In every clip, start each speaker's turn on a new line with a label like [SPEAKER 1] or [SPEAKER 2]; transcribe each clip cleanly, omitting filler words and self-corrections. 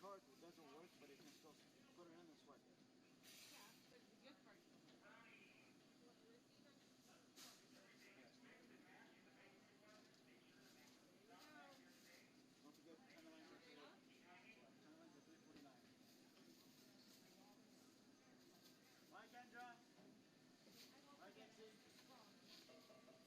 [SPEAKER 1] card doesn't work, but it can still put it in and swipe it. Don't forget tender lines are tender lines are $3.49. Why, Kendra? Why, Dixie? Where's Kendra?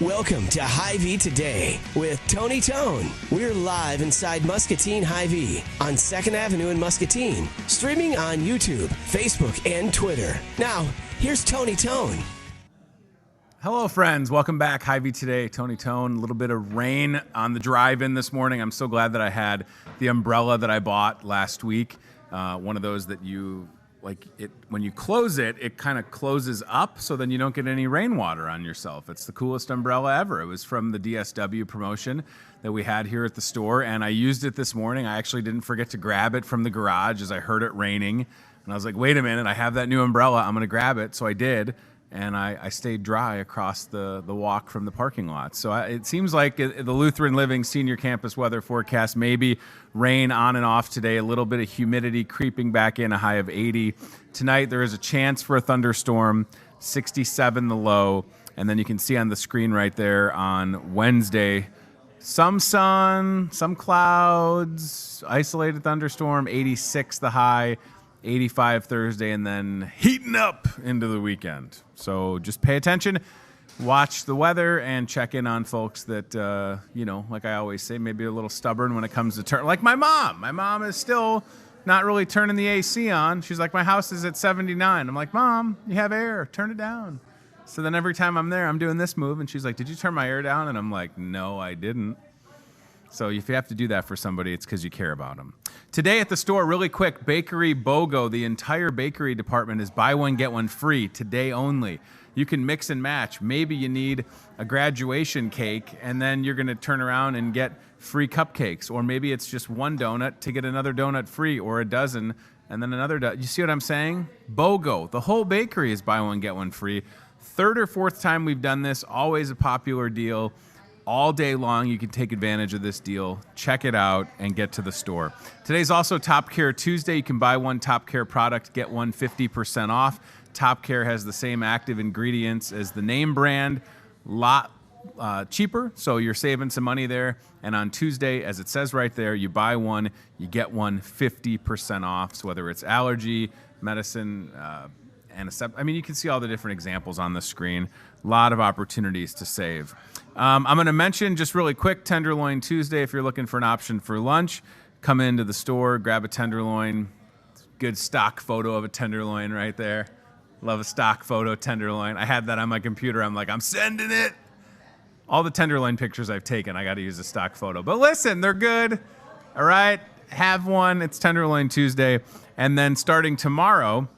[SPEAKER 2] Welcome to Hy-Vee Today with Tony Tone. We're live inside Muscatine Hy-Vee on 2nd Avenue in Muscatine, streaming on YouTube, Facebook, and Twitter. Now, here's Tony Tone.
[SPEAKER 3] Hello, friends. Welcome back. Hy-Vee Today. Tony Tone. A little bit of rain on the drive-in this morning. I'm so glad that I had the umbrella that I bought last week. One of those that you... when you close it, it kind of closes up so then you don't get any rainwater on yourself. It's the coolest umbrella ever. It was from the DSW promotion that we had here at the store, and I used it this morning. I actually didn't forget to grab it from the garage as I heard it raining. And I was like, wait a minute, I have that new umbrella. I'm going to grab it. So I did, and I stayed dry across the walk from the parking lot. So it seems like the Lutheran Living Senior Campus weather forecast, maybe rain on and off today, a little bit of humidity creeping back in, a high of 80. Tonight there is a chance for a thunderstorm, 67 the low, and then you can see on the screen right there on Wednesday, some sun, some clouds, isolated thunderstorm, 86 the high, 85 Thursday, and then heating up into the weekend. So just pay attention, watch the weather, and check in on folks that, like I always say, maybe a little stubborn when it comes to turn. Like my mom. My mom is still not really turning the AC on. She's like, my house is at 79. I'm like, Mom, you have air. Turn it down. So then every time I'm there, I'm doing this move, and she's like, did you turn my air down? And I'm like, no, I didn't. So if you have to do that for somebody, it's because you care about them. Today at the store, really quick, Bakery BOGO. The entire bakery department is buy one, get one free, today only. You can mix and match. Maybe you need a graduation cake, and then you're going to turn around and get free cupcakes. Or maybe it's just one donut to get another donut free, or a dozen, and then another donut. You see what I'm saying? BOGO. The whole bakery is buy one, get one free. Third or fourth time we've done this, always a popular deal. All day long, you can take advantage of this deal. Check it out and get to the store. Today's also Top Care Tuesday. You can buy one Top Care product, get one 50% off. Top Care has the same active ingredients as the name brand, lot cheaper, so you're saving some money there. And on Tuesday, as it says right there, you buy one, you get one 50% off. So whether it's allergy, medicine, antiseptic, you can see all the different examples on the screen. A lot of opportunities to save. I'm going to mention just really quick, Tenderloin Tuesday. If you're looking for an option for lunch, come into the store, grab a tenderloin. Good stock photo of a tenderloin right there. Love a stock photo tenderloin. I had that on my computer. I'm like, I'm sending it. All the tenderloin pictures I've taken, I got to use a stock photo. But listen, they're good. All right, have one. It's Tenderloin Tuesday. And then starting tomorrow,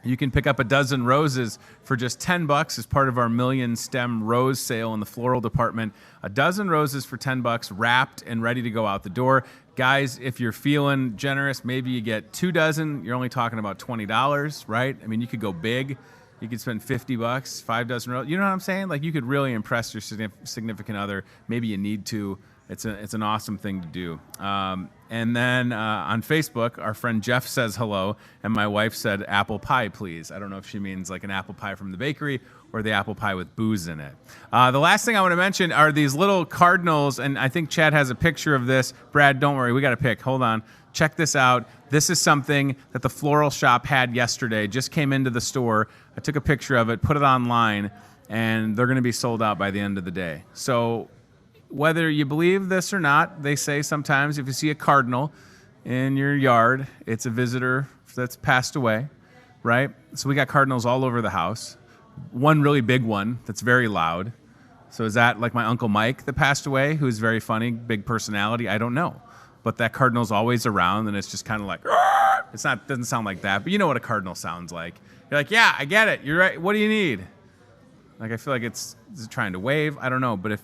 [SPEAKER 3] you can pick up a dozen roses for just $10 as part of our million stem rose sale in the floral department. A dozen roses for $10 wrapped and ready to go out the door. Guys, if you're feeling generous, maybe you get 2 dozen. You're only talking about $20, right? You could go big. You could spend $50, 5 dozen roses. You know what I'm saying? Like, you could really impress your significant other. Maybe you need to. It's an awesome thing to do. And then on Facebook, our friend Jeff says hello, and my wife said apple pie, please. I don't know if she means like an apple pie from the bakery or the apple pie with booze in it. The last thing I want to mention are these little cardinals, and I think Chad has a picture of this. Brad, don't worry, we got a pic. Hold on. Check this out. This is something that the floral shop had yesterday. Just came into the store. I took a picture of it, put it online, and they're going to be sold out by the end of the day. So whether you believe this or not, they say sometimes if you see a cardinal in your yard, it's a visitor that's passed away, right? So we got cardinals all over the house. One really big one that's very loud. So is that like my Uncle Mike that passed away, who's very funny, big personality? I don't know. But that cardinal's always around, and it's just kind of like, doesn't sound like that, but you know what a cardinal sounds like. You're like, yeah, I get it. You're right. What do you need? Like, I feel like it's trying to wave. I don't know, but if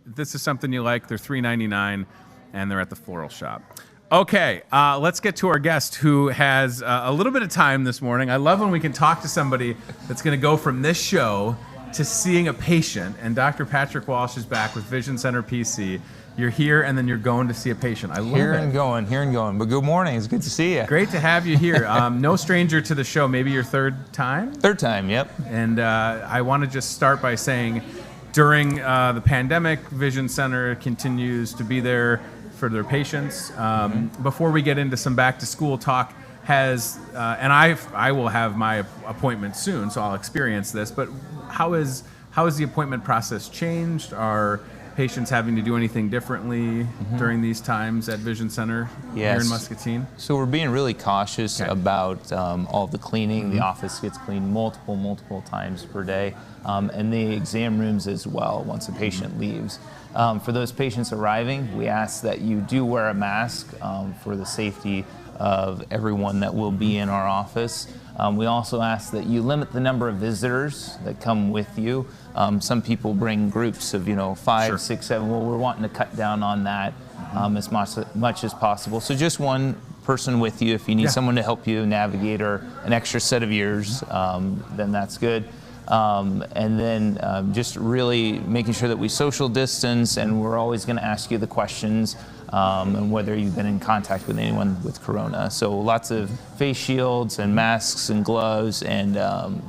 [SPEAKER 3] this is something you like, they're $3.99, and they're at the floral shop. Okay, let's get to our guest who has a little bit of time this morning. I love when we can talk to somebody that's going to go from this show to seeing a patient, and Dr. Patrick Walsh is back with Vision Center PC. You're here, and then you're going to see a patient. I love it.
[SPEAKER 4] Here and going. But good morning. It's good to see you.
[SPEAKER 3] Great to have you here. No stranger to the show. Maybe your third time?
[SPEAKER 4] Third time, yep.
[SPEAKER 3] And I want to just start by saying, during the pandemic, Vision Center continues to be there for their patients. Before we get into some back-to-school talk, and I will have my appointment soon, so I'll experience this. But how has the appointment process changed? Are patients having to do anything differently during these times at Vision Center here in Muscatine?
[SPEAKER 4] So we're being really cautious about all the cleaning. The office gets cleaned multiple times per day, and the exam rooms as well once a patient leaves. For those patients arriving, we ask that you do wear a mask for the safety of everyone that will be in our office. We also ask that you limit the number of visitors that come with you. Some people bring groups of 5, 6, 7. Well, we're wanting to cut down on that as much as possible. So just one person with you. If you need someone to help you navigate, or an extra set of ears, then that's good. And then just really making sure that we social distance, and we're always going to ask you the questions and whether you've been in contact with anyone with corona. So lots of face shields and masks and gloves and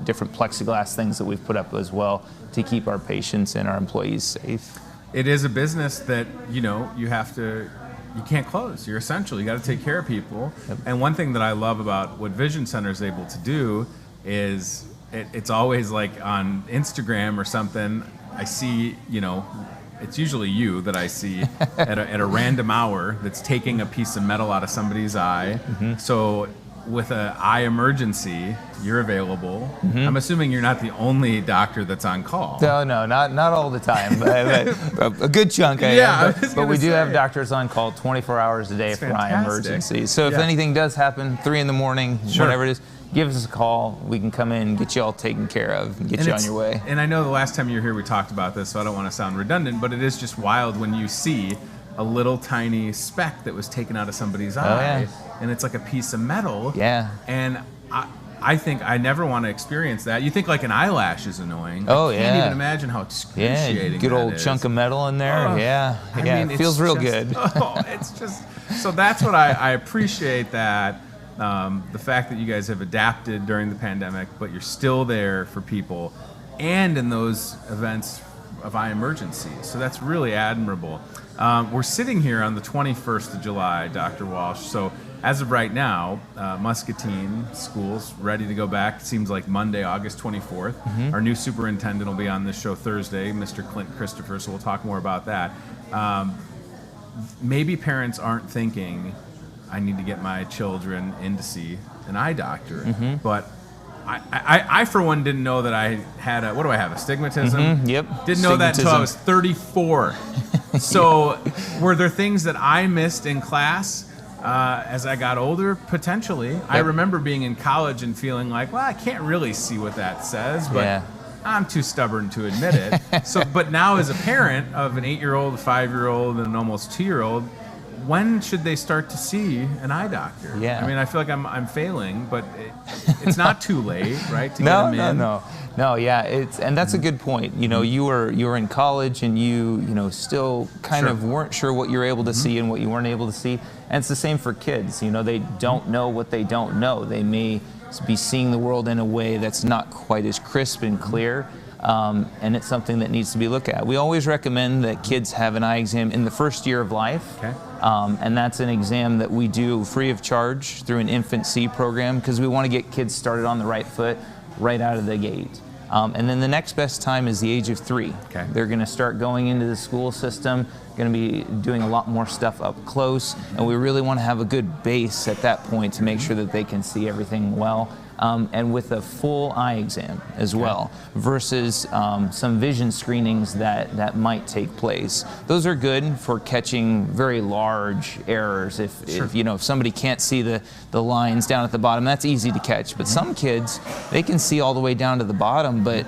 [SPEAKER 4] different plexiglass things that we've put up as well to keep our patients and our employees safe.
[SPEAKER 3] It is a business that you can't close. You're essential. You got to take care of people. Yep. And one thing that I love about what Vision Center is able to do is it's always like on Instagram or something, I see, it's usually you that I see at a random hour that's taking a piece of metal out of somebody's eye. So with an eye emergency, you're available. I'm assuming you're not the only doctor that's on call.
[SPEAKER 4] No, not all the time, but a good chunk I am. But we do have doctors on call 24 hours a day for eye emergencies. So if anything does happen, 3 in the morning, whatever it is, give us a call. We can come in, get you all taken care of, and get you on your way.
[SPEAKER 3] And I know the last time you were here we talked about this, so I don't want to sound redundant, but it is just wild when you see a little tiny speck that was taken out of somebody's eye, and it's like a piece of metal. Yeah. And I think I never want to experience that. You think like an eyelash is annoying. I can't even imagine how excruciating that is.
[SPEAKER 4] Good old chunk of metal in there. I mean, it feels real good.
[SPEAKER 3] It's just, so that's what I appreciate that. The fact that you guys have adapted during the pandemic, but you're still there for people and in those events of eye emergencies. So that's really admirable. We're sitting here on the 21st of July, Dr. Walsh. So as of right now, Muscatine schools ready to go back. It seems like Monday, August 24th. Our new superintendent will be on this show Thursday, Mr. Clint Christopher, so we'll talk more about that. Maybe parents aren't thinking, I need to get my children in to see an eye doctor. But I, for one, didn't know that I had what do I have, astigmatism?
[SPEAKER 4] Yep.
[SPEAKER 3] Didn't know that until I was 34. So were there things that I missed in class as I got older? Potentially. I remember being in college and feeling like, well, I can't really see what that says, but I'm too stubborn to admit it. But now as a parent of an 8-year-old, a 5-year-old, and an almost 2-year-old, when should they start to see an eye doctor?
[SPEAKER 4] Yeah.
[SPEAKER 3] I mean, I feel like I'm failing, but it's not too late, right? To get
[SPEAKER 4] No,
[SPEAKER 3] them in.
[SPEAKER 4] no. Yeah, and that's a good point. You know, you were in college and you still kind of weren't sure what you were able to see and what you weren't able to see. And it's the same for kids. You know, they don't know what they don't know. They may be seeing the world in a way that's not quite as crisp and clear. And it's something that needs to be looked at. We always recommend that kids have an eye exam in the first year of life.
[SPEAKER 3] Okay.
[SPEAKER 4] And that's an exam that we do free of charge through an Infant C program because we want to get kids started on the right foot right out of the gate. And then the next best time is the age of 3.
[SPEAKER 3] Okay.
[SPEAKER 4] They're going to start going into the school system, going to be doing a lot more stuff up close, and we really want to have a good base at that point to make sure that they can see everything well. And with a full eye exam as well, versus some vision screenings that might take place. Those are good for catching very large errors. If somebody can't see the lines down at the bottom, that's easy to catch. But some kids, they can see all the way down to the bottom, but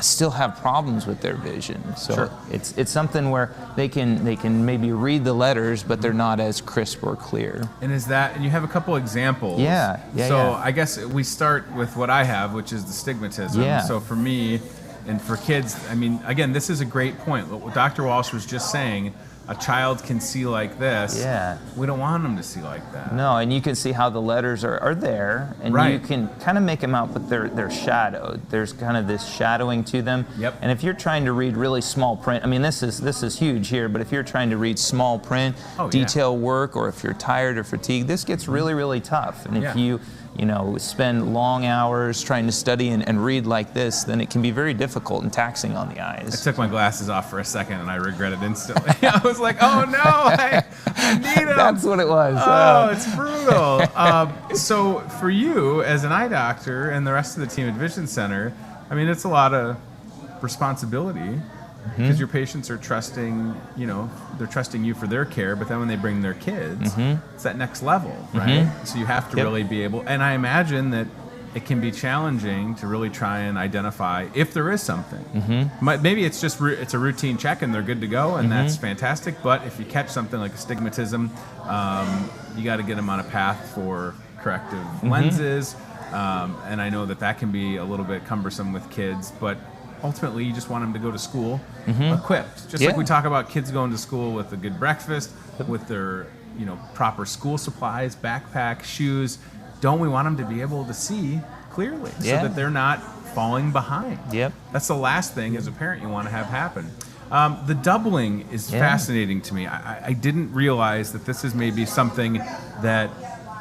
[SPEAKER 4] still have problems with their vision. So it's something where they can maybe read the letters, but they're not as crisp or clear.
[SPEAKER 3] And you have a couple examples.
[SPEAKER 4] Yeah.
[SPEAKER 3] So I guess we start with what I have, which is the stigmatism.
[SPEAKER 4] Yeah.
[SPEAKER 3] So for me and for kids, I mean, again, this is a great point. What Dr. Walsh was just saying, a child can see like this.
[SPEAKER 4] Yeah.
[SPEAKER 3] We don't want them to see like that.
[SPEAKER 4] No, and you can see how the letters are there, and you can kind of make them out, but they're shadowed. There's kind of this shadowing to them.
[SPEAKER 3] Yep.
[SPEAKER 4] And if you're trying to read really small print, I mean, this is huge here, but if you're trying to read small print, detail work, or if you're tired or fatigued, this gets really, really tough. And if you spend long hours trying to study and read like this, then it can be very difficult and taxing on the eyes.
[SPEAKER 3] I took my glasses off for a second and I regretted instantly. I was like, oh no, I need them.
[SPEAKER 4] That's what it was.
[SPEAKER 3] Oh, it's brutal. So for you as an eye doctor and the rest of the team at Vision Center, I mean, it's a lot of responsibility. Because your patients are trusting, they're trusting you for their care, but then when they bring their kids, it's that next level, right? So you have to really be able, and I imagine that it can be challenging to really try and identify if there is something. Maybe it's just it's a routine check and they're good to go, and that's fantastic, but if you catch something like astigmatism, you got to get them on a path for corrective lenses, and I know that can be a little bit cumbersome with kids, but ultimately, you just want them to go to school equipped. Just like we talk about kids going to school with a good breakfast, with their proper school supplies, backpack, shoes. Don't we want them to be able to see clearly so that they're not falling behind? That's the last thing as a parent you want to have happen. The doubling is fascinating to me. I didn't realize that this is maybe something that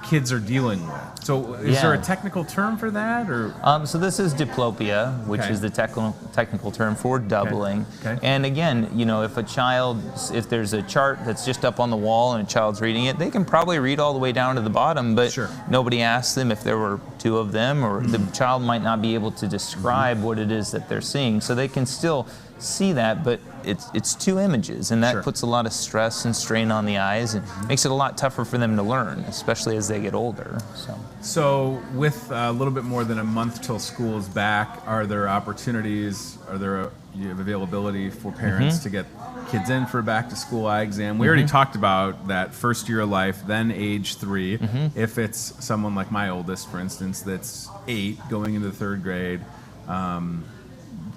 [SPEAKER 3] kids are dealing with. So is there a technical term for that, or?
[SPEAKER 4] So this is diplopia, which is the technical term for doubling. And again, if there's a chart that's just up on the wall and a child's reading it, they can probably read all the way down to the bottom, but nobody asked them if there were 2 of them, or the child might not be able to describe what it is that they're seeing. So they can still see that, but it's 2 images, and that puts a lot of stress and strain on the eyes and makes it a lot tougher for them to learn, especially as they get older.
[SPEAKER 3] So with a little bit more than a month till school is back, are there opportunities, you have availability for parents to get kids in for a back to school eye exam? We already talked about that first year of life, then age 3. If it's someone like my oldest, for instance, that's 8 going into the 3rd grade,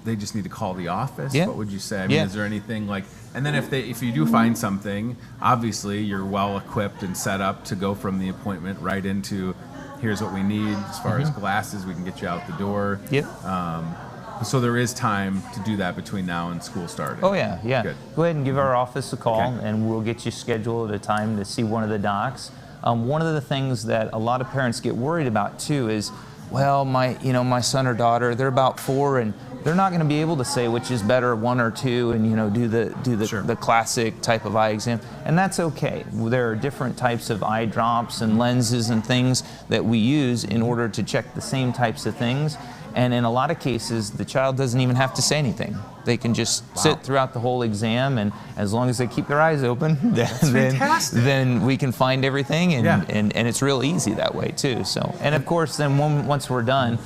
[SPEAKER 3] they just need to call the office. What would you say? I mean, is there anything like, and then if you do find something, obviously you're well equipped and set up to go from the appointment right into, here's what we need as far as glasses, we can get you out the door. So there is time to do that between now and school starting.
[SPEAKER 4] Oh yeah.
[SPEAKER 3] Good.
[SPEAKER 4] Go ahead and give our office a call, and we'll get you scheduled at a time to see one of the docs. One of the things that a lot of parents get worried about too is, well, my son or daughter, they're about 4, and they're not going to be able to say which is better, 1 or 2, and do the classic type of eye exam, and that's okay. There are different types of eye drops and lenses and things that we use in order to check the same types of things. And in a lot of cases, the child doesn't even have to say anything. They can just sit throughout the whole exam, and as long as they keep their eyes open, then we can find everything, and it's real easy that way too. So, and of course, then once we're done,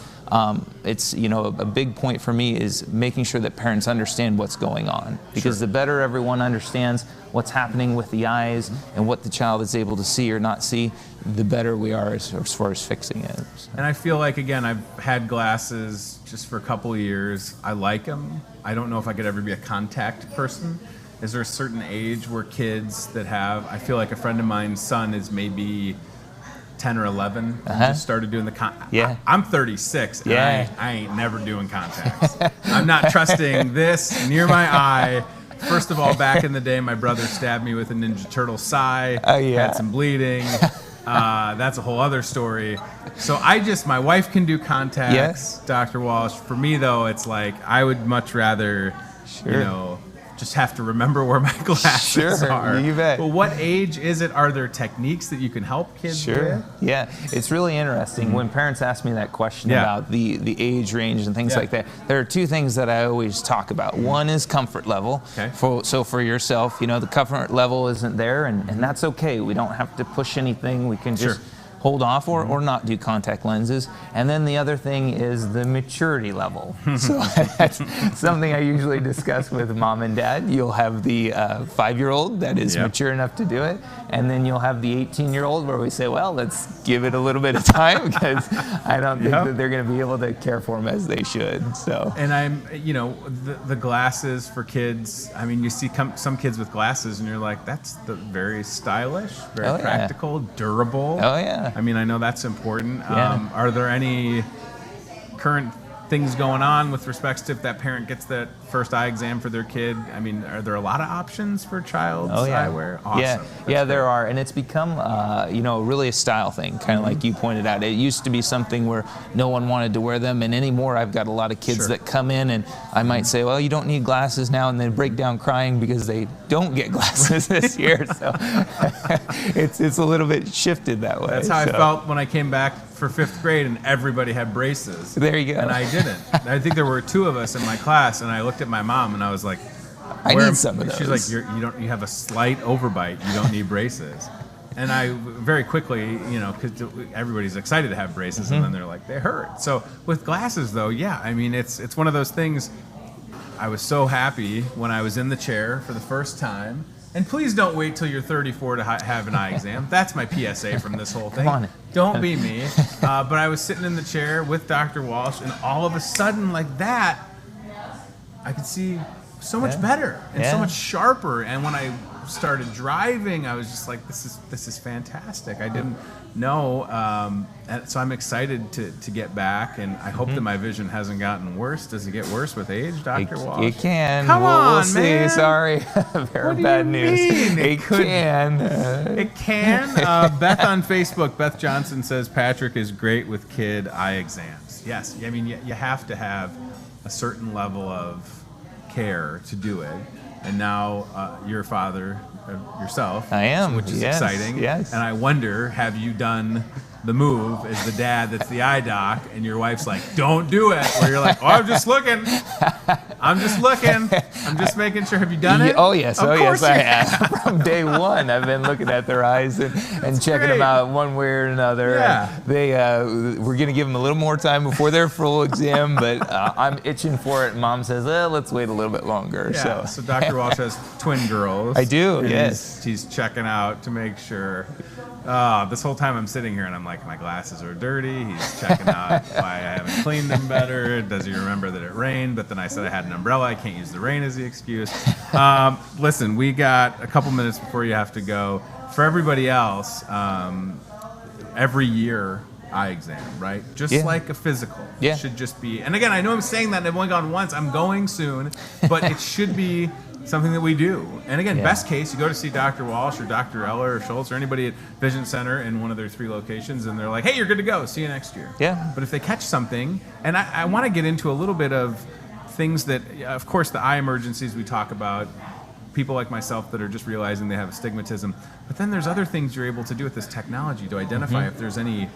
[SPEAKER 4] it's, you know, a big point for me is making sure that parents understand what's going on, because the better everyone understands what's happening with the eyes and what the child is able to see or not see, the better we are as far as fixing it. So.
[SPEAKER 3] And I feel like, again, I've had glasses just for a couple of years. I like them. I don't know if I could ever be a contact person. Is there a certain age where kids that have, I feel like a friend of mine's son is maybe 10 or 11 and just started doing the I'm 36 and I ain't never doing contacts. I'm not trusting this near my eye. First of all, back in the day, my brother stabbed me with a Ninja Turtle sai, had some bleeding. That's a whole other story. So my wife can do contacts, Dr. Walsh. For me, though, it's like I would much rather, you know, just have to remember where my glasses are.
[SPEAKER 4] You bet.
[SPEAKER 3] But what age is it? Are there techniques that you can help kids with?
[SPEAKER 4] Yeah, it's really interesting. When parents ask me that question about the age range and things like that, there are two things that I always talk about. One is comfort level. So for yourself, you know, the comfort level isn't there, and that's okay. We don't have to push anything. We can just hold off or not do contact lenses. And then the other thing is the maturity level. So that's something I usually discuss with mom and dad. You'll have the 5-year-old that is mature enough to do it. And then you'll have the 18-year-old where we say, well, let's give it a little bit of time, because I don't think that they're going to be able to care for them as they should. So. And
[SPEAKER 3] you know, the glasses for kids, I mean, you see some kids with glasses and you're like, that's very stylish, very practical, durable.
[SPEAKER 4] Oh, yeah.
[SPEAKER 3] I mean, I know that's important. Are there any current things going on with respects to if that parent gets that first eye exam for their kid? I mean, are there a lot of options for child's eyewear? Awesome.
[SPEAKER 4] Yeah, there are. And it's become, you know, really a style thing, kind of like you pointed out. It used to be something where no one wanted to wear them. And anymore, I've got a lot of kids that come in and I might say, well, you don't need glasses now, and then break down crying because they don't get glasses this year. So it's a little bit shifted that way.
[SPEAKER 3] That's how I felt when I came back for 5th grade and everybody had braces.
[SPEAKER 4] There you go.
[SPEAKER 3] And I didn't. I think there were 2 of us in my class, and I looked at my mom and I was like,
[SPEAKER 4] I need some of those.
[SPEAKER 3] She's like, you have a slight overbite. You don't need braces. And I very quickly, you know, because everybody's excited to have braces, and then they're like, they hurt. So with glasses, though, I mean, it's one of those things. I was so happy when I was in the chair for the first time. And please don't wait till you're 34 to have an eye exam. That's my PSA from this whole thing.
[SPEAKER 4] Come on.
[SPEAKER 3] Don't be me. But I was sitting in the chair with Dr. Walsh, and all of a sudden, like that, I could see so much better and so much sharper. And when I started driving, I was just like, this is fantastic. I didn't know, and so I'm excited to get back, and I hope that my vision hasn't gotten worse. Does it get worse with age, Dr. Walsh?
[SPEAKER 4] It can.
[SPEAKER 3] Come on,
[SPEAKER 4] we'll see.
[SPEAKER 3] man.
[SPEAKER 4] Sorry, very bad news. It can.
[SPEAKER 3] It can. Beth on Facebook, Beth Johnson says Patrick is great with kid eye exams. Yes, I mean you have to have a certain level of care to do it. And now you're a father yourself.
[SPEAKER 4] I am,
[SPEAKER 3] which is exciting.
[SPEAKER 4] Yes.
[SPEAKER 3] And I wonder, have you done the move as the dad that's the eye doc, and your wife's like, don't do it, where you're like, oh, I'm just looking. I'm just making sure. Have you done it?
[SPEAKER 4] Oh, yes.
[SPEAKER 3] Of course
[SPEAKER 4] I have. From day one, I've been looking at their eyes and checking them out one way or another.
[SPEAKER 3] Yeah.
[SPEAKER 4] And we're going to give them a little more time before their full exam, but I'm itching for it. And Mom says, let's wait a little bit longer.
[SPEAKER 3] Yeah. So Dr. Walsh has twin girls.
[SPEAKER 4] I do,
[SPEAKER 3] yes. He's checking out to make sure. This whole time I'm sitting here and I'm like, my glasses are dirty. He's checking out why I haven't cleaned them better. Does he remember that it rained? But then I said I had an umbrella. I can't use the rain as the excuse. Listen, we got a couple minutes before you have to go. For everybody else, every year eye exam, right? Just like a physical. It should just be, and again, I know I'm saying that and I've only gone once. I'm going soon, but it should be something that we do. And again, best case, you go to see Dr. Walsh or Dr. Eller or Schultz or anybody at Vision Center in one of their 3 locations, and they're like, hey, you're good to go. See you next year.
[SPEAKER 4] Yeah.
[SPEAKER 3] But if they catch something, and I want to get into a little bit of things that, of course, the eye emergencies we talk about, people like myself that are just realizing they have astigmatism, but then there's other things you're able to do with this technology to identify if there's any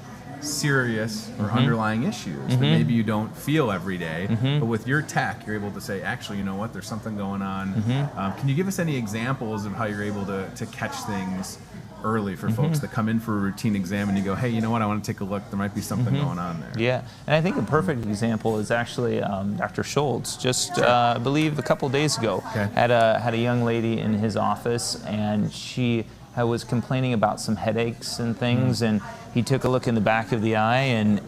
[SPEAKER 3] serious or underlying issues that maybe you don't feel every day, but with your tech, you're able to say, actually, you know what, there's something going on. Can you give us any examples of how you're able to catch things early for folks that come in for a routine exam and you go, hey, you know what, I want to take a look. There might be something going on there.
[SPEAKER 4] Yeah, and I think a perfect example is actually Dr. Schultz. Just I believe a couple days ago, had a young lady in his office, and she was complaining about some headaches and things, and he took a look in the back of the eye, and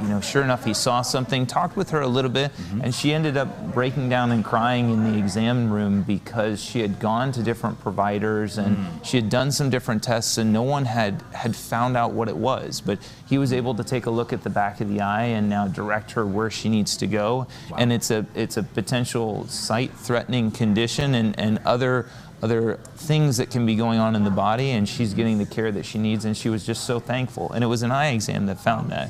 [SPEAKER 4] you know, sure enough, he saw something, talked with her a little bit, and she ended up breaking down and crying in the exam room because she had gone to different providers and she had done some different tests, and no one had found out what it was. But he was able to take a look at the back of the eye and now direct her where she needs to go. Wow. And it's a potential sight-threatening condition and other things that can be going on in the body, and she's getting the care that she needs, and she was just so thankful. And it was an eye exam that found that.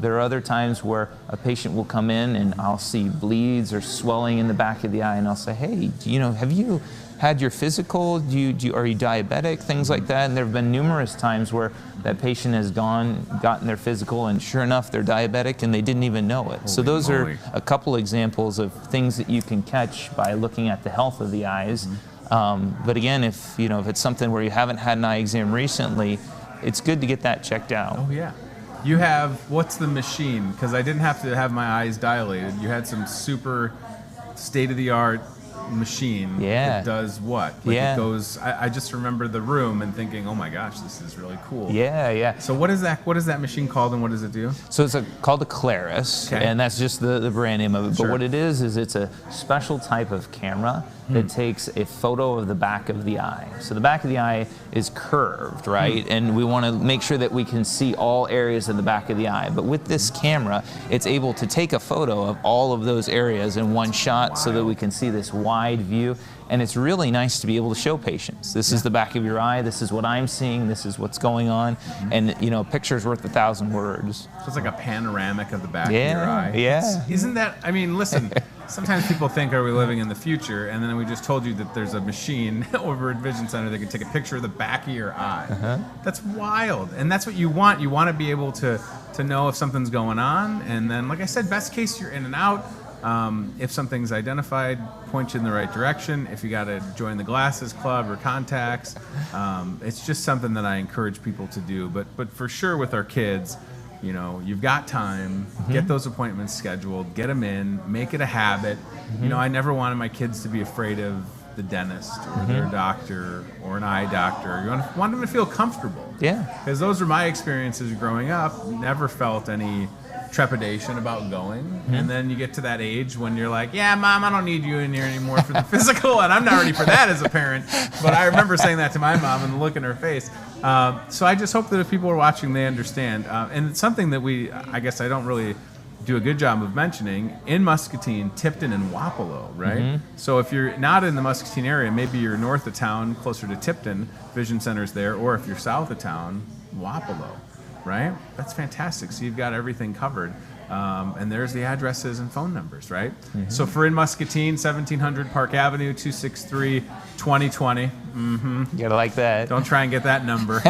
[SPEAKER 4] There are other times where a patient will come in and I'll see bleeds or swelling in the back of the eye, and I'll say, hey, you know, have you had your physical? Are you diabetic? Things like that. And there have been numerous times where that patient has gotten their physical, and sure enough, they're diabetic and they didn't even know it. So those are a couple examples of things that you can catch by looking at the health of the eyes. But again, if it's something where you haven't had an eye exam recently, it's good to get that checked out.
[SPEAKER 3] Oh yeah. You have, what's the machine? Because I didn't have to have my eyes dilated. You had some super state-of-the-art machine that does what? Like it goes, I just remember the room and thinking, oh my gosh, this is really cool.
[SPEAKER 4] Yeah.
[SPEAKER 3] So what is that machine called, and what does it do?
[SPEAKER 4] So it's called the Claris, and that's just the brand name of it. But what it is it's a special type of camera that takes a photo of the back of the eye. So the back of the eye is curved, right? And we want to make sure that we can see all areas of the back of the eye. But with this camera, it's able to take a photo of all of those areas in one shot so that we can see this wide view. And it's really nice to be able to show patients. This is the back of your eye. This is what I'm seeing. This is what's going on. And a picture's worth 1,000 words.
[SPEAKER 3] So it's like a panoramic of the back of your eye.
[SPEAKER 4] Yeah.
[SPEAKER 3] Isn't that, I mean, listen, sometimes people think, are we living in the future? And then we just told you that there's a machine over at Vision Center that can take a picture of the back of your eye. That's wild. And that's what you want. You want to be able to know if something's going on. And then, like I said, best case, you're in and out. If something's identified, point you in the right direction. If you got to join the glasses club or contacts, it's just something that I encourage people to do. But for sure with our kids, you've got time, get those appointments scheduled, get them in, make it a habit. I never wanted my kids to be afraid of the dentist or their doctor or an eye doctor. You want them to feel comfortable. Yeah. Because those are my experiences growing up. Never felt any trepidation about going, and then you get to that age when you're like, yeah, Mom, I don't need you in here anymore for the physical, and I'm not ready for that as a parent. But I remember saying that to my mom and the look in her face. So I just hope that if people are watching, they understand. And it's something that I guess I don't really do a good job of mentioning. In Muscatine, Tipton, and Wapello, right? So if you're not in the Muscatine area, maybe you're north of town, closer to Tipton, Vision Center's there, or if you're south of town, Wapello. Right? That's fantastic. So you've got everything covered. And there's the addresses and phone numbers, right? So for in Muscatine, 1700 Park Avenue, 263-2020. You
[SPEAKER 4] gotta like that.
[SPEAKER 3] Don't try and get that number.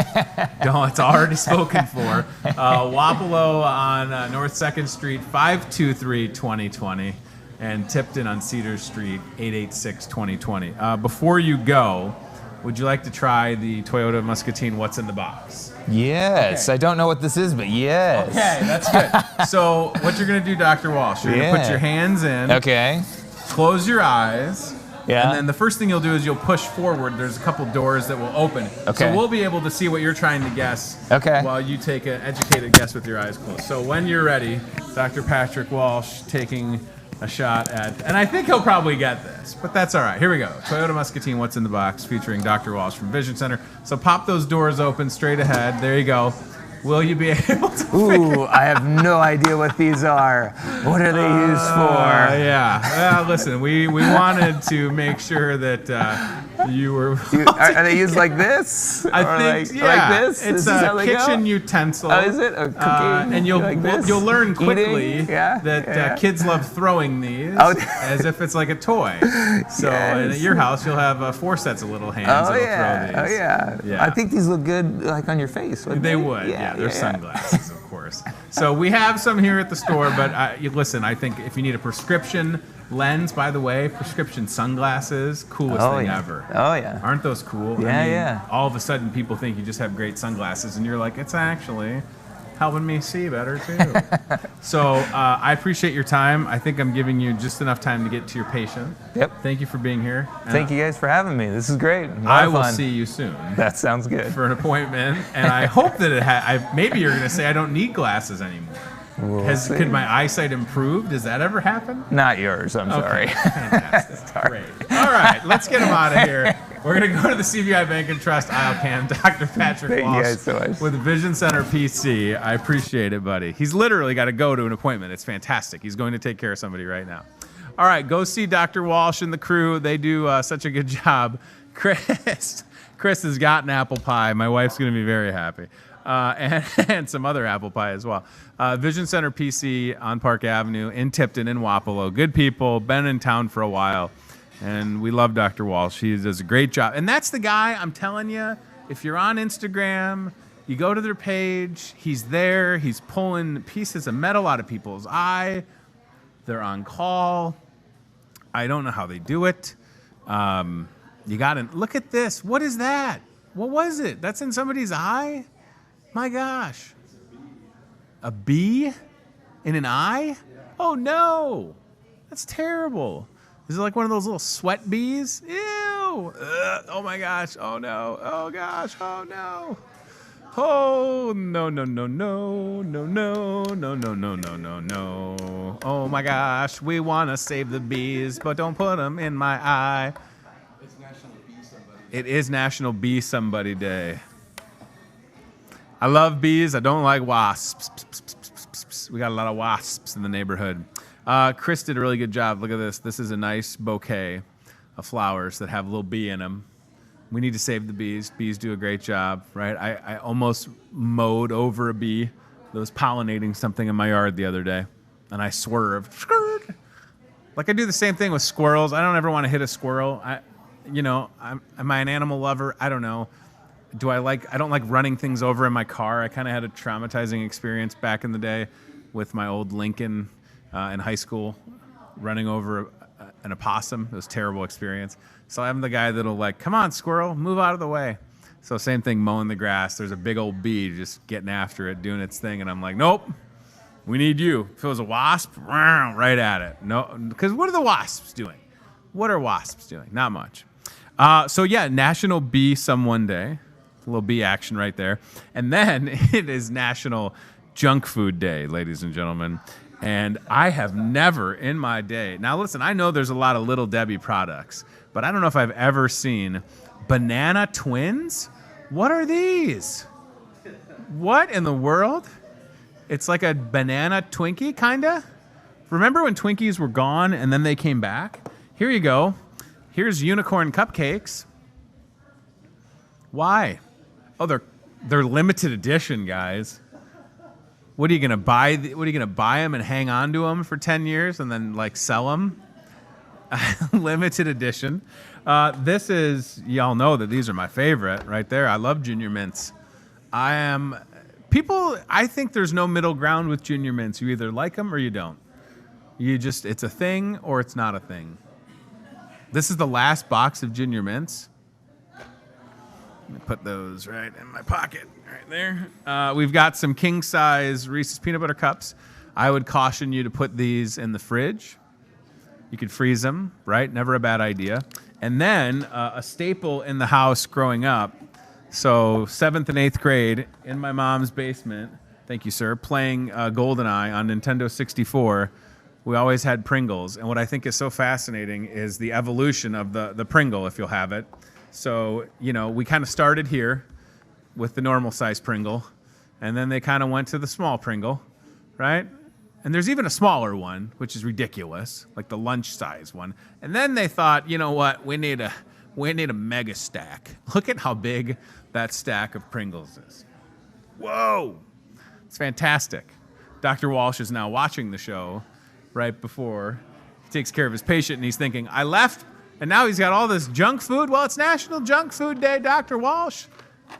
[SPEAKER 3] Don't. It's already spoken for. Wapello on North 2nd Street, 523-2020. And Tipton on Cedar Street, 886-2020. Before you go, would you like to try the Toyota Muscatine What's in the Box?
[SPEAKER 4] Yes. Okay. I don't know what this is, but yes.
[SPEAKER 3] Okay, that's good. So what you're going to do, Dr. Walsh, you're going to put your hands in. Okay. Close your eyes. Yeah. And then the first thing you'll do is you'll push forward. There's a couple doors that will open. Okay. So we'll be able to see what you're trying to guess while you take an educated guess with your eyes closed. So when you're ready, Dr. Patrick Walsh taking a shot at, and I think he'll probably get this, but that's all right. Here we go. Toyota Muscatine, What's in the Box, featuring Dr. Walsh from Vision Center. So pop those doors open straight ahead. There you go. Will you be able to?
[SPEAKER 4] Ooh, I have no idea what these are. What are they used for?
[SPEAKER 3] Yeah. Well, listen, we wanted to make sure that you were.
[SPEAKER 4] Are they used like this?
[SPEAKER 3] I think like this. It's a kitchen utensil.
[SPEAKER 4] Oh, is it? Or cooking?
[SPEAKER 3] And you'll learn quickly that kids love throwing these as if it's like a toy. So and at your house, you'll have 4 sets of little hands that'll throw these.
[SPEAKER 4] Oh yeah. I think these look good, like on your face.
[SPEAKER 3] They would. Yeah, they're sunglasses, of course. So we have some here at the store, but listen, I think if you need a prescription lens, by the way, prescription sunglasses, coolest thing ever.
[SPEAKER 4] Oh, yeah.
[SPEAKER 3] Aren't those cool?
[SPEAKER 4] Yeah, yeah.
[SPEAKER 3] All of a sudden, people think you just have great sunglasses, and you're like, it's actually helping me see better, too. So I appreciate your time. I think I'm giving you just enough time to get to your patient.
[SPEAKER 4] Yep.
[SPEAKER 3] Thank you for being here.
[SPEAKER 4] Thank you guys for having me. This is great.
[SPEAKER 3] I will see you soon.
[SPEAKER 4] That sounds good.
[SPEAKER 3] For an appointment, and I hope that maybe you're going to say I don't need glasses anymore. Could my eyesight improve? Does that ever happen?
[SPEAKER 4] Not yours, I'm sorry.
[SPEAKER 3] Fantastic. Great. All right, let's get him out of here. We're going to go to the CVI Bank and Trust aisle cam. Dr. Patrick
[SPEAKER 4] Thank
[SPEAKER 3] Walsh
[SPEAKER 4] you guys so much.
[SPEAKER 3] with Vision Center PC. I appreciate it, buddy. He's literally got to go to an appointment. It's fantastic. He's going to take care of somebody right now. All right, go see Dr. Walsh and the crew. They do such a good job. Chris has got an apple pie. My wife's going to be very happy. And some other apple pie as well. Vision Center PC on Park Avenue in Tipton in Wapello. Good people, been in town for a while. And we love Dr. Walsh. He does a great job. And that's the guy, I'm telling you, if you're on Instagram, you go to their page, he's there, he's pulling pieces of metal out of people's eye. They're on call. I don't know how they do it. You got to look at this. What is that? What was it? That's in somebody's eye? My gosh. A bee in an eye? Oh, no. That's terrible. Is it like one of those little sweat bees? Ew. Oh, my gosh. Oh, no. Oh, gosh. Oh, no. Oh, no, no, no, no, no, no, no, no, no, no, no, no. Oh, my gosh. We want to save the bees, but don't put them in my eye.
[SPEAKER 1] It's National Bee Somebody.
[SPEAKER 3] It is National Bee Somebody Day. I love bees. I don't like wasps. We got a lot of wasps in the neighborhood. Chris did a really good job. Look at this. This is a nice bouquet of flowers that have a little bee in them. We need to save the bees. Bees do a great job, right? I almost mowed over a bee that was pollinating something in my yard the other day, and I swerved. Like I do the same thing with squirrels. I don't ever want to hit a squirrel. Am I an animal lover? I don't know. I don't like running things over in my car. I kind of had a traumatizing experience back in the day with my old Lincoln in high school, running over an opossum. It was a terrible experience. So I'm the guy that'll like, come on, squirrel, move out of the way. So same thing, mowing the grass. There's a big old bee just getting after it, doing its thing. And I'm like, nope, we need you. If it was a wasp, right at it. No, because what are the wasps doing? What are wasps doing? Not much. So yeah, National Bee Someone Day. A little bee action right there. And then it is National Junk Food Day, ladies and gentlemen. And I have never in my day, now listen, I know there's a lot of Little Debbie products, but I don't know if I've ever seen banana twins. What are these? What in the world? It's like a banana Twinkie, kinda. Remember when Twinkies were gone and then they came back? Here you go. Here's unicorn cupcakes. Why? Oh, they're limited edition, guys. What are you gonna buy? What are you gonna buy them and hang on to them for 10 years and then like sell them? Limited edition. This is, y'all know that these are my favorite right there. I love Junior Mints. I think there's no middle ground with Junior Mints. You either like them or you don't. It's a thing or it's not a thing. This is the last box of Junior Mints. Let me put those right in my pocket, right there. We've got some king-size Reese's Peanut Butter Cups. I would caution you to put these in the fridge. You could freeze them, right? Never a bad idea. And then a staple in the house growing up. So 7th and 8th grade in my mom's basement, thank you, sir, playing GoldenEye on Nintendo 64, we always had Pringles. And what I think is so fascinating is the evolution of the Pringle, if you'll have it. So, we kind of started here with the normal size Pringle, and then they kind of went to the small Pringle, right? And there's even a smaller one, which is ridiculous, like the lunch size one. And then they thought, you know what, we need a mega stack. Look at how big that stack of Pringles is. Whoa, it's fantastic. Dr. Walsh is now watching the show right before he takes care of his patient, and he's thinking, I left, and now he's got all this junk food. Well, it's National Junk Food Day, Dr. Walsh.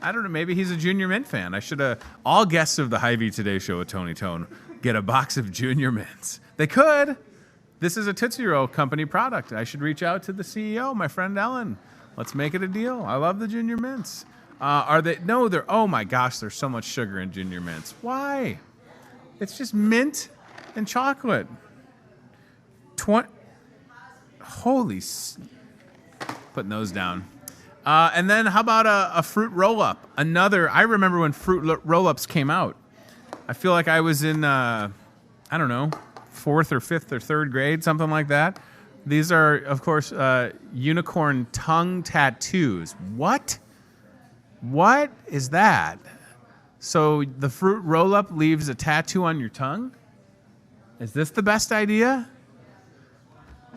[SPEAKER 3] I don't know. Maybe he's a Junior Mint fan. I should have. All guests of the Hy-Vee Today Show with Tony Tone get a box of Junior Mints. They could. This is a Tootsie Roll Company product. I should reach out to the CEO, my friend Ellen. Let's make it a deal. I love the Junior Mints. Are they? No, they're. Oh my gosh, there's so much sugar in Junior Mints. Why? It's just mint and chocolate. Holy. Putting those down. And then how about a fruit roll-up? I remember when fruit roll-ups came out. I feel like I was in, I don't know, 4th or 5th or 3rd grade, something like that. These are, of course, unicorn tongue tattoos. What? What is that? So the fruit roll-up leaves a tattoo on your tongue? Is this the best idea?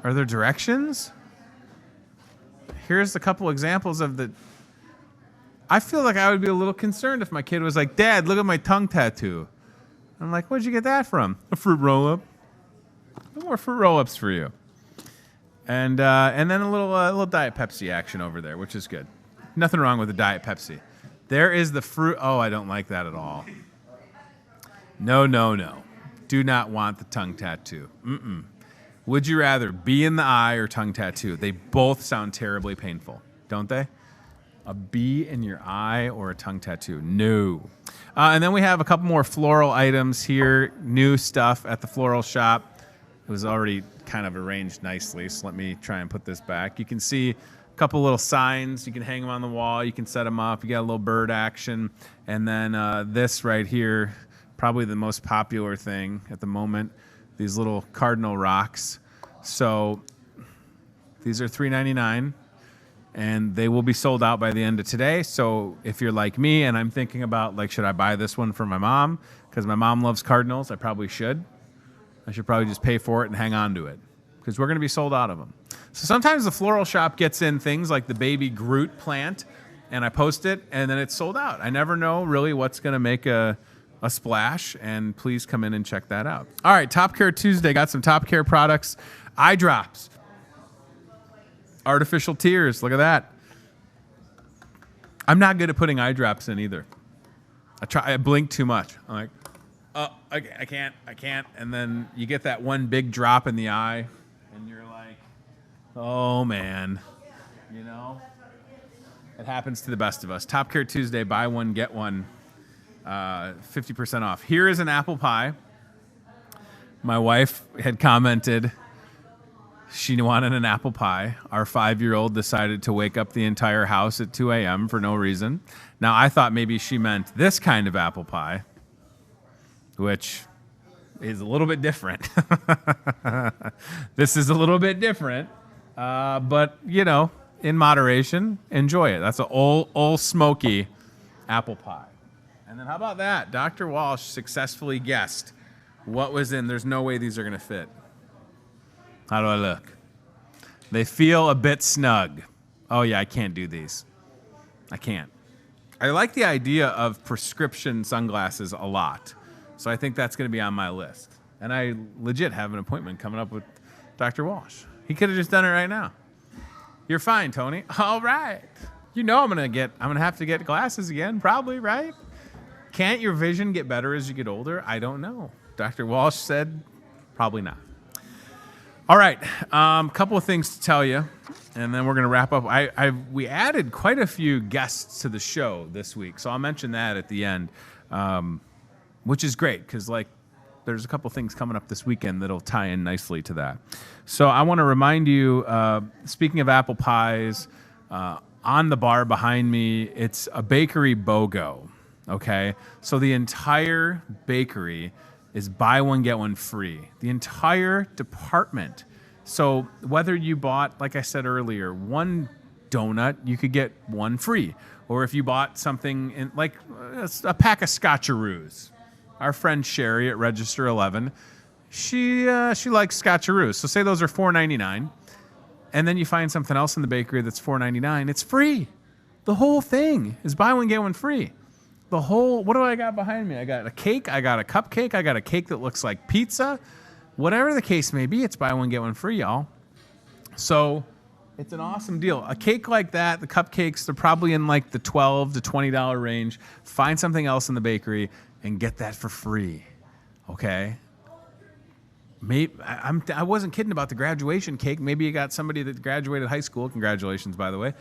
[SPEAKER 3] Are there directions? Here's a couple examples of the... I feel like I would be a little concerned if my kid was like, Dad, look at my tongue tattoo. I'm like, where'd you get that from? A fruit roll-up. No more fruit roll-ups for you. And then a little Diet Pepsi action over there, which is good. Nothing wrong with a Diet Pepsi. There is the fruit... Oh, I don't like that at all. No, no, no. Do not want the tongue tattoo. Mm-mm. Would you rather bee in the eye or tongue tattoo? They both sound terribly painful, don't they? A bee in your eye or a tongue tattoo? No. And then we have a couple more floral items here. New stuff at the floral shop. It was already kind of arranged nicely, so let me try and put this back. You can see a couple little signs. You can hang them on the wall. You can set them up. You got a little bird action. And then this right here, probably the most popular thing at the moment. These little cardinal rocks. So these are $3.99, and they will be sold out by the end of today. So if you're like me and I'm thinking about, like, should I buy this one for my mom? Because my mom loves cardinals. I probably should. I should probably just pay for it and hang on to it because we're going to be sold out of them. So sometimes the floral shop gets in things like the baby Groot plant, and I post it, and then it's sold out. I never know really what's going to make a splash, and please come in and check that out. All right, Top Care Tuesday. Got some Top Care products. Eye drops. Artificial tears. Look at that. I'm not good at putting eye drops in either. I blink too much. I'm like, oh, I can't. And then you get that one big drop in the eye, and you're like, oh, man. You know? It happens to the best of us. Top Care Tuesday, buy one, get one. 50% off. Here is an apple pie. My wife had commented she wanted an apple pie. Our 5-year-old decided to wake up the entire house at 2 a.m. for no reason. Now, I thought maybe she meant this kind of apple pie, which is a little bit different. This is a little bit different, but, you know, in moderation, enjoy it. That's an old smoky apple pie. And then how about that? Dr. Walsh successfully guessed what was in. There's no way these are going to fit. How do I look? They feel a bit snug. Oh, yeah, I can't do these. I can't. I like the idea of prescription sunglasses a lot. So I think that's going to be on my list. And I legit have an appointment coming up with Dr. Walsh. He could have just done it right now. You're fine, Tony. All right. You know I'm going to have to get glasses again, probably, right? Can't your vision get better as you get older? I don't know. Dr. Walsh said probably not. All right, couple of things to tell you, and then we're going to wrap up. We added quite a few guests to the show this week, so I'll mention that at the end, which is great because there's a couple things coming up this weekend that'll tie in nicely to that. So I want to remind you, speaking of apple pies, on the bar behind me, it's a bakery BOGO. Okay, so the entire bakery is buy one, get one free. The entire department. So whether you bought, like I said earlier, one donut, you could get one free. Or if you bought something in, like a pack of Scotcheroos. Our friend Sherry at Register 11, she likes Scotcheroos. So say those are $4.99, and then you find something else in the bakery that's $4.99. It's free. The whole thing is buy one, get one free. What do I got behind me? I got a cake, I got a cupcake, I got a cake that looks like pizza. Whatever the case may be, it's buy one, get one free, y'all. So It's an awesome deal. A cake like that, the cupcakes, they're probably in like the $12 to $20 range. Find something else in the bakery and get that for free. Okay? I wasn't kidding about the graduation cake. Maybe you got somebody that graduated high school. Congratulations, by the way.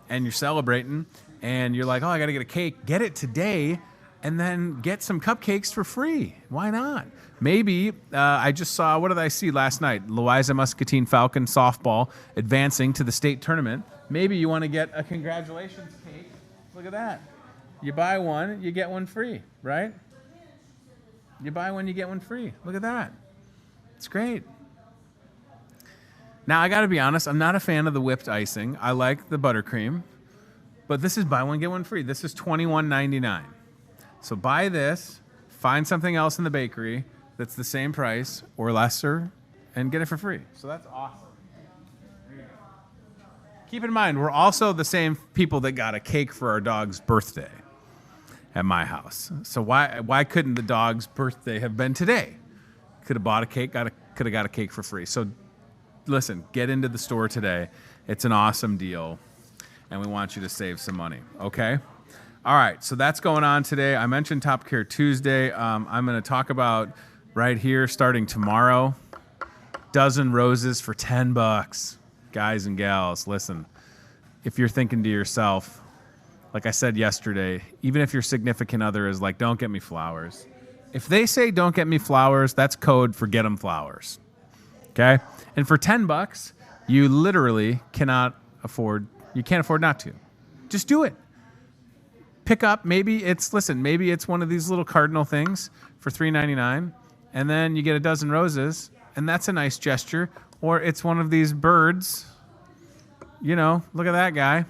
[SPEAKER 3] And you're celebrating, and you're like, oh, I got to get a cake. Get it today, and then get some cupcakes for free. Why not? Maybe, I just saw, what did I see last night? Louisa Muscatine Falcon softball advancing to the state tournament. Maybe you want to get a congratulations cake. Look at that. You buy one, you get one free, right? You buy one, you get one free. Look at that. It's great. Now, I got to be honest, I'm not a fan of the whipped icing. I like the buttercream. But this is buy one, get one free. This is $21.99. So buy this, find something else in the bakery that's the same price or lesser, and get it for free. So that's awesome. There you go. Keep in mind, we're also the same people that got a cake for our dog's birthday at my house. So why couldn't the dog's birthday have been today? Could have bought a cake, could have got a cake for free. So listen, get into the store today. It's an awesome deal, and we want you to save some money, okay? All right, so that's going on today. I mentioned Top Care Tuesday. I'm going to talk about right here starting tomorrow, dozen roses for $10. Guys and gals, listen, if you're thinking to yourself, like I said yesterday, even if your significant other is like, don't get me flowers. If they say don't get me flowers, that's code for get them flowers, okay? And for $10, you literally can't afford not to. Just do it. Pick up, maybe it's one of these little cardinal things for $3.99, and then you get a dozen roses, and that's a nice gesture. Or it's one of these birds. You know, look at that guy.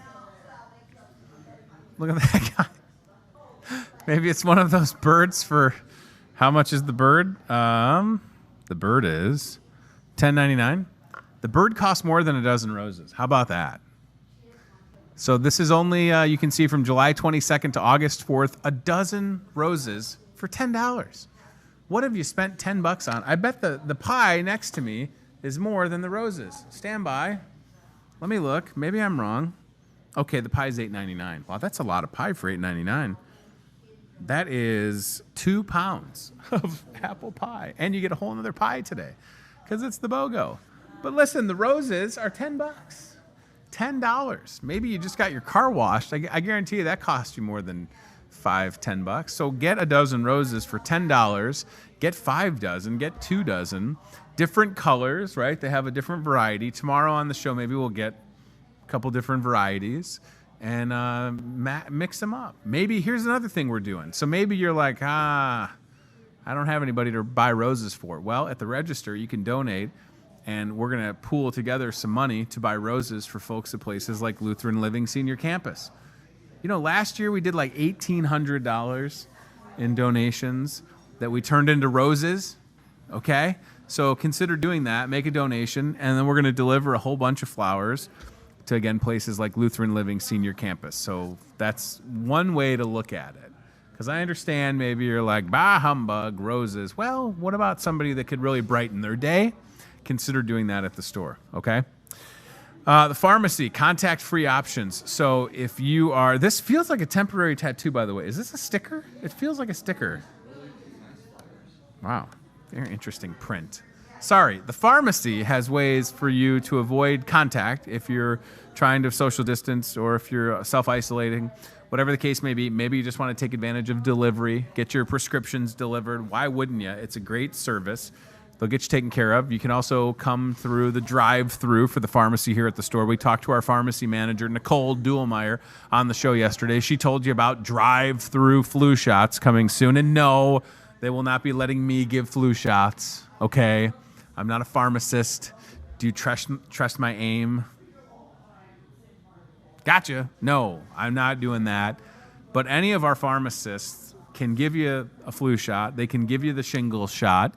[SPEAKER 3] Look at that guy. Maybe it's one of those birds for, how much is the bird? The bird is $10.99. The bird costs more than a dozen roses. How about that? So this is only, you can see from July 22nd to August 4th, a dozen roses for $10. What have you spent $10 on? I bet the pie next to me is more than the roses. Stand by. Let me look. Maybe I'm wrong. Okay, the pie's $8.99. Wow, that's a lot of pie for $8.99. That is 2 pounds of apple pie. And you get a whole other pie today because it's the BOGO. But listen, the roses are $10. $10. Maybe you just got your car washed. I guarantee you that cost you more than $5-10. So get a dozen roses for $10. Get 5 dozen. Get 2 dozen. Different colors, right? They have a different variety. Tomorrow on the show, maybe we'll get a couple different varieties and mix them up. Maybe here's another thing we're doing. So maybe you're like, I don't have anybody to buy roses for. Well, at the register, you can donate. And we're going to pool together some money to buy roses for folks at places like Lutheran Living Senior Campus. You know, last year we did like $1,800 in donations that we turned into roses, okay? So consider doing that, make a donation, and then we're going to deliver a whole bunch of flowers to, again, places like Lutheran Living Senior Campus. So that's one way to look at it. Because I understand maybe you're like, bah, humbug, roses. Well, what about somebody that could really brighten their day? Consider doing that at the store, okay? The pharmacy, contact-free options. So if you are, this feels like a temporary tattoo, by the way. Is this a sticker? It feels like a sticker. Wow, very interesting print. Sorry, the pharmacy has ways for you to avoid contact if you're trying to social distance or if you're self-isolating, whatever the case may be. Maybe you just want to take advantage of delivery, get your prescriptions delivered. Why wouldn't you? It's a great service. They'll get you taken care of. You can also come through the drive-through for the pharmacy here at the store. We talked to our pharmacy manager, Nicole Duelmeyer, on the show yesterday. She told you about drive-through flu shots coming soon. And no, they will not be letting me give flu shots, okay? I'm not a pharmacist. Do you trust my aim? Gotcha. No, I'm not doing that. But any of our pharmacists can give you a flu shot. They can give you the shingles shot.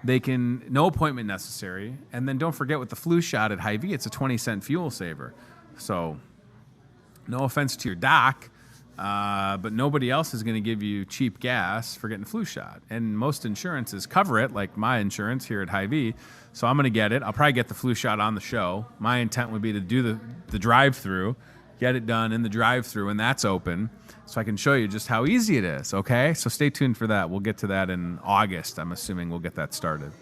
[SPEAKER 3] They can, no appointment necessary. And then don't forget with the flu shot at Hy-Vee, it's a 20-cent fuel saver. So no offense to your doc, but nobody else is going to give you cheap gas for getting a flu shot. And most insurances cover it, like my insurance here at HyVee. So I'm going to get it. I'll probably get the flu shot on the show. My intent would be to do the drive-through, get it done in the drive-through, and that's open, so I can show you just how easy it is, okay? So stay tuned for that. We'll get to that in August. I'm assuming we'll get that started.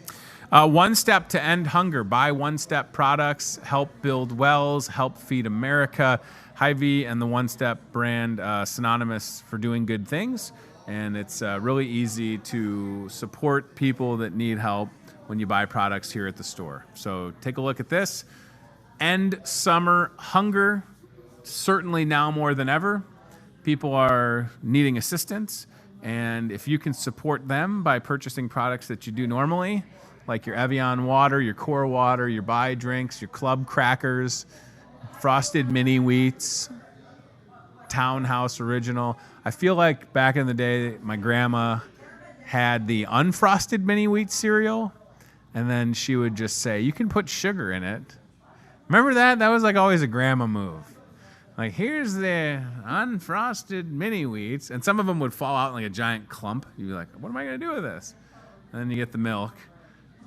[SPEAKER 3] One step to end hunger. Buy One Step products. Help build wells. Help feed America. HyVee and the One Step brand synonymous for doing good things. And it's really easy to support people that need help when you buy products here at the store. So take a look at this. End summer hunger. Certainly now more than ever. People are needing assistance. And if you can support them by purchasing products that you do normally, like your Evian water, your Core water, your Buy drinks, your Club crackers, Frosted Mini Wheats, Townhouse Original. I feel like back in the day, my grandma had the unfrosted Mini Wheat cereal, and then she would just say, you can put sugar in it. Remember that? That was like always a grandma move. Like, here's the unfrosted Mini Wheats, and some of them would fall out in like a giant clump. You'd be like, what am I going to do with this? And then you get the milk,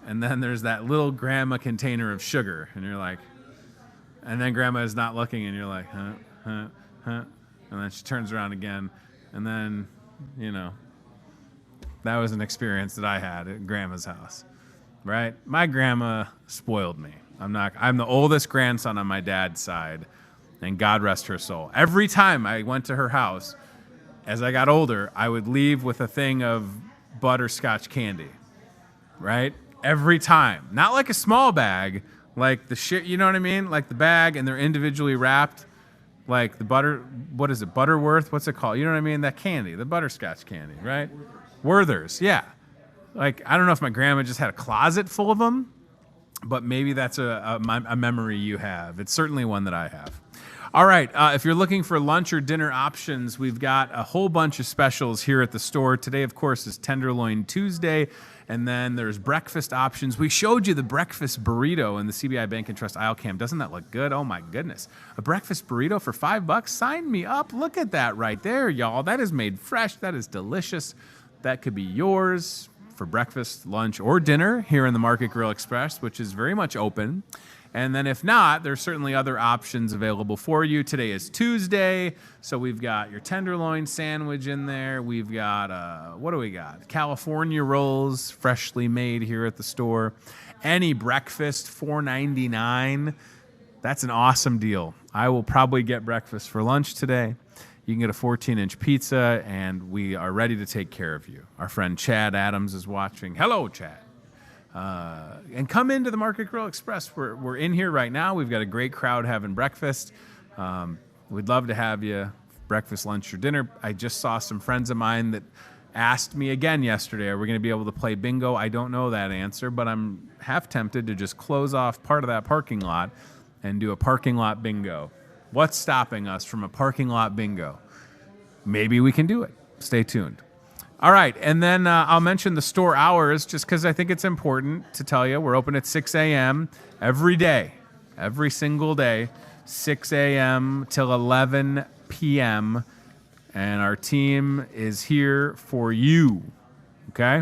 [SPEAKER 3] and then there's that little grandma container of sugar, and you're like, and then grandma is not looking, and you're like, huh, and then she turns around again, and then, you know, that was an experience that I had at grandma's house, right? My grandma spoiled me. I'm the oldest grandson on my dad's side, and God rest her soul. Every time I went to her house, as I got older, I would leave with a thing of butterscotch candy, right? Every time. Not like a small bag, like the shit, you know what I mean? Like the bag, and they're individually wrapped, like the butter, what is it, Butterworth? What's it called? You know what I mean? That candy, the butterscotch candy, right? Werther's, yeah. Like, I don't know if my grandma just had a closet full of them, but maybe that's a memory you have. It's certainly one that I have. All right, if you're looking for lunch or dinner options, we've got a whole bunch of specials here at the store. Today, of course, is Tenderloin Tuesday, and then there's breakfast options. We showed you the breakfast burrito in the CBI Bank and Trust aisle cam. Doesn't that look good? Oh, my goodness. A breakfast burrito for $5? Sign me up. Look at that right there, y'all. That is made fresh. That is delicious. That could be yours for breakfast, lunch, or dinner here in the Market Grill Express, which is very much open. And then if not, there's certainly other options available for you. Today is Tuesday, so we've got your tenderloin sandwich in there. We've got, what do we got? California rolls, freshly made here at the store. Any breakfast, $4.99. That's an awesome deal. I will probably get breakfast for lunch today. You can get a 14-inch pizza, and we are ready to take care of you. Our friend Chad Adams is watching. Hello, Chad. And come into the Market Grill Express. We're in here right now. We've got a great crowd having breakfast. We'd love to have you breakfast, lunch, or dinner. I just saw some friends of mine that asked me again yesterday, are we going to be able to play bingo? I don't know that answer, but I'm half tempted to just close off part of that parking lot and do a parking lot bingo. What's stopping us from a parking lot bingo? Maybe we can do it. Stay tuned. All right, and then I'll mention the store hours just because I think it's important to tell you. We're open at 6 a.m. every day, every single day, 6 a.m. till 11 p.m., and our team is here for you, okay?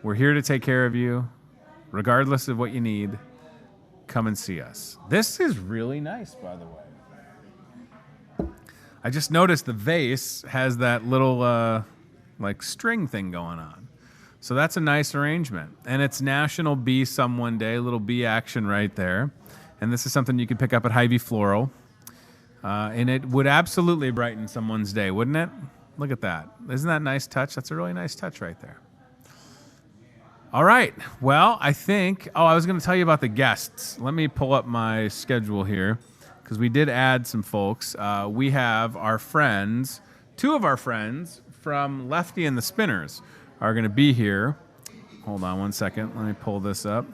[SPEAKER 3] We're here to take care of you, regardless of what you need. Come and see us. This is really nice, by the way. I just noticed the vase has that little... like string thing going on. So that's a nice arrangement. And it's National Be Someone Day, a little bee action right there. And this is something you can pick up at HyVee Floral. And it would absolutely brighten someone's day, wouldn't it? Look at that. Isn't that a nice touch? That's a really nice touch right there. All right. Well, I think, I was going to tell you about the guests. Let me pull up my schedule here because we did add some folks. We have our friends, two of our friends, from Lefty and the Spinners are going to be here. Hold on one second. Let me pull this up.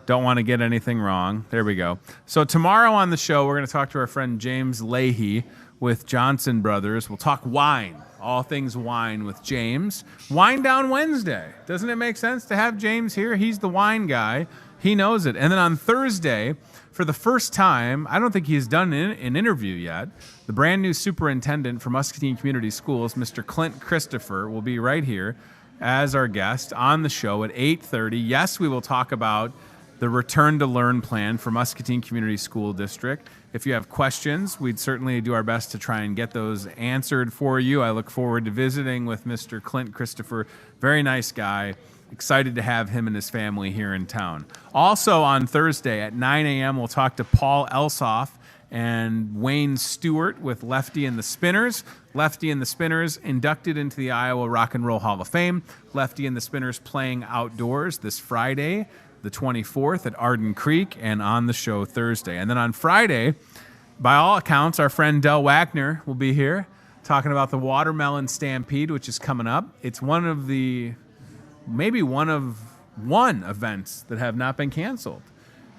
[SPEAKER 3] Don't want to get anything wrong. There we go. So tomorrow on the show, we're going to talk to our friend James Leahy with Johnson Brothers. We'll talk wine, all things wine with James. Wine Down Wednesday. Doesn't it make sense to have James here? He's the wine guy. He knows it. And then on Thursday, for the first time, I don't think he's done an interview yet, the brand new superintendent for Muscatine Community Schools, Mr. Clint Christopher, will be right here as our guest on the show at 8:30. Yes, we will talk about the Return to Learn plan for Muscatine Community School District. If you have questions, we'd certainly do our best to try and get those answered for you. I look forward to visiting with Mr. Clint Christopher. Very nice guy. Excited to have him and his family here in town. Also on Thursday at 9 a.m., we'll talk to Paul Elsoff and Wayne Stewart with Lefty and the Spinners. Lefty and the Spinners inducted into the Iowa Rock and Roll Hall of Fame. Lefty and the Spinners playing outdoors this Friday, the 24th at Arden Creek, and on the show Thursday. And then on Friday, by all accounts, our friend Del Wagner will be here talking about the Watermelon Stampede, which is coming up. It's one of the maybe one events that have not been canceled.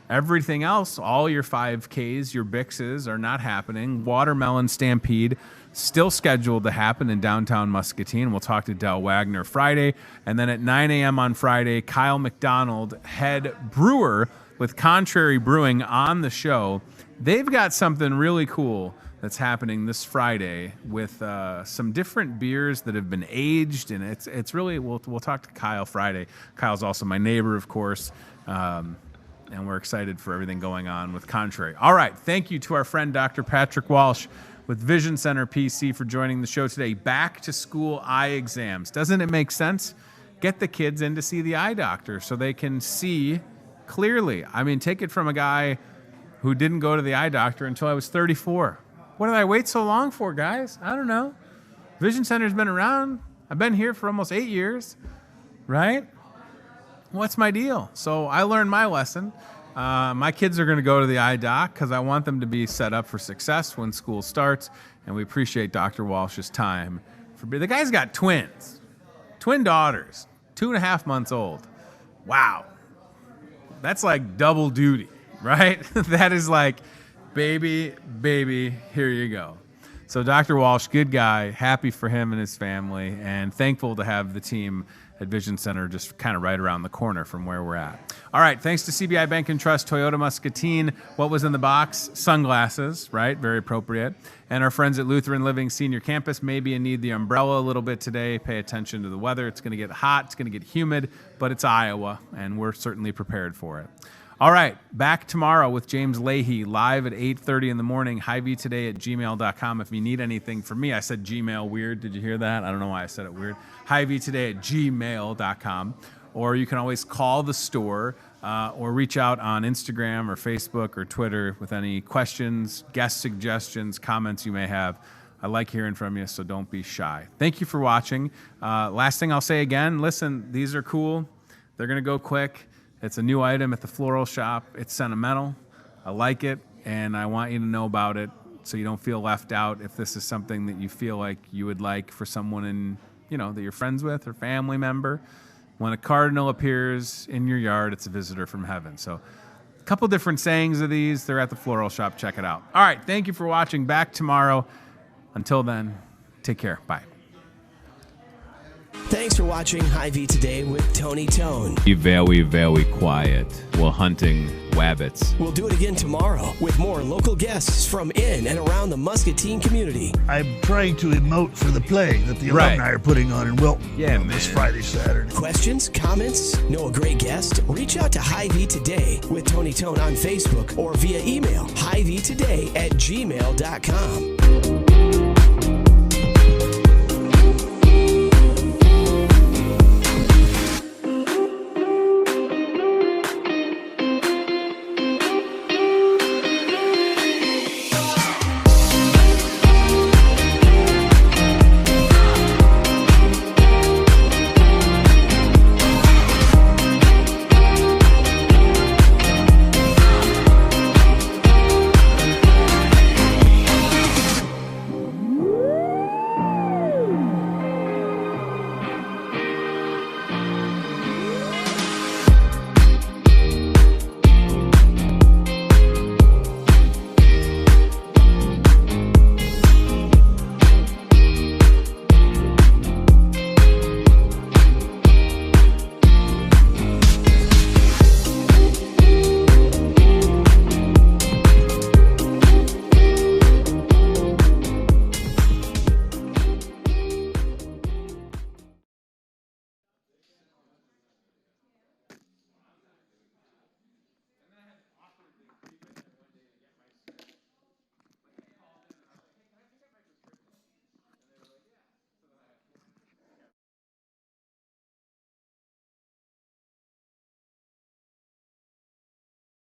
[SPEAKER 3] Everything else, all your 5Ks, your Bixes are not happening. Watermelon Stampede still scheduled to happen in downtown Muscatine. We'll talk to Del Wagner Friday. And then at 9 a.m. on Friday, Kyle McDonald, head brewer with Contrary Brewing on the show. They've got something really cool that's happening this Friday with some different beers that have been aged, and it's really, we'll talk to Kyle Friday. Kyle's also my neighbor, of course, and we're excited for everything going on with Contrary. All right, thank you to our friend Dr. Patrick Walsh with Vision Center PC for joining the show today. Back to school eye exams. Doesn't it make sense? Get the kids in to see the eye doctor so they can see clearly. I mean, take it from a guy who didn't go to the eye doctor until I was 34. What did I wait so long for, guys? I don't know. Vision Center's been around. I've been here for almost 8 years, right? What's my deal? So I learned my lesson. My kids are going to go to the eye doc because I want them to be set up for success when school starts, and we appreciate Dr. Walsh's time. The guy's got twins, twin daughters, 2.5 months old. Wow. That's like double duty, right? That is like, baby, here you go. So Dr. Walsh, good guy, happy for him and his family, and thankful to have the team at Vision Center just kind of right around the corner from where we're at. All right, thanks to CBI Bank and Trust, Toyota Muscatine. What was in the box? Sunglasses, right? Very appropriate. And our friends at Lutheran Living Senior Campus may be in need of the umbrella a little bit today. Pay attention to the weather. It's going to get hot. It's going to get humid, but it's Iowa, and we're certainly prepared for it. All right, back tomorrow with James Leahy, live at 8:30 in the morning, HyVeetoday@gmail.com. If you need anything from me, I said Gmail weird. Did you hear that? I don't know why I said it weird. HyVeetoday@gmail.com. Or you can always call the store or reach out on Instagram or Facebook or Twitter with any questions, guest suggestions, comments you may have. I like hearing from you, so don't be shy. Thank you for watching. Last thing I'll say again, listen, these are cool. They're going to go quick. It's a new item at the floral shop. It's sentimental. I like it, and I want you to know about it so you don't feel left out if this is something that you feel like you would like for someone that you're friends with or family member. When a cardinal appears in your yard, it's a visitor from heaven. So a couple different sayings of these. They're at the floral shop. Check it out. All right, thank you for watching. Back tomorrow. Until then, take care. Bye.
[SPEAKER 2] Thanks for watching Hy-Vee Today with Tony Tone.
[SPEAKER 5] Be very, very quiet. We're hunting wabbits.
[SPEAKER 2] We'll do it again tomorrow with more local guests from in and around the Muscatine community.
[SPEAKER 6] I'm trying to emote for the play that the alumni are putting on in Wilton this Friday, Saturday.
[SPEAKER 2] Questions, comments, know a great guest? Reach out to Hy-Vee Today with Tony Tone on Facebook or via email, HyVeetoday@gmail.com.